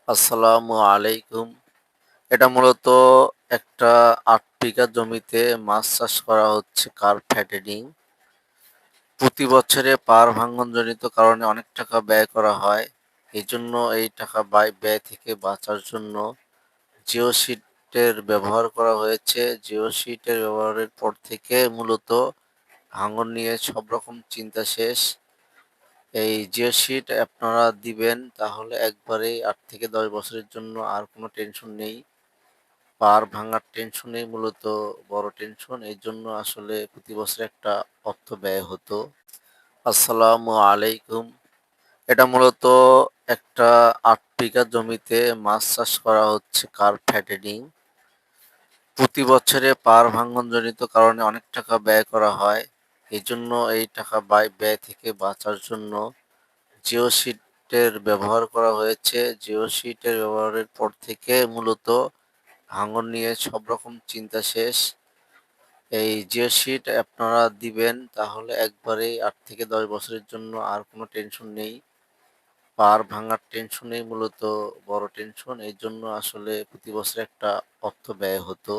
আসসালামু আলাইকুম। এটা মূলত একটা ৮ বিঘা জমিতে মাছ চাষ করা হচ্ছে কার্প ফ্যাটেনিং। প্রতি বছরে পাড় ভাঙনজনিত কারণে অনেক টাকা ব্যয় করা হয়। এজন্য এই টাকা ব্যয় থেকে বাঁচার জন্য জিও সিটের ব্যবহার করা হয়েছে। জিও সিটের ব্যবহারের পর থেকে মূলত ভাঙন নিয়ে সব রকম চিন্তা শেষ। এই জিও সিট আপনারা দিবেন তাহলে একবারেই ৮ থেকে ১০ বছরের জন্য আর কোনো টেনশন নেই। পাড় ভাঙার টেনশনেই মূলত বড় টেনশন। এজন্য আসলে প্রতি বছর একটা অর্থ ব্যয় হতো। আসসালামু আলাইকুম। এটা মূলত একটা ৮ বিঘা জমিতে মাছ চাষ করা হচ্ছে কার্প ফ্যাটেনিং। প্রতি বছরে পাড় ভাঙনজনিত কারণে অনেক টাকা ব্যয় করা হয়। এজন্য এই টাকা ব্যয় থেকে বাঁচার জন্য জিও সিটের ব্যবহার করা হয়েছে। জিও সিটের ব্যবহারের পর থেকে মূলত ভাঙন নিয়ে সব রকম চিন্তা শেষ। এই জিও সিট আপনারা দিবেন তাহলে একবারেই ৮ থেকে ১০ বছরের জন্য আর কোনো টেনশন নেই। পাড় ভাঙার টেনশনেই মূলত বড় টেনশন। এজন্য আসলে প্রতি বছর একটা অর্থ ব্যয় হতো।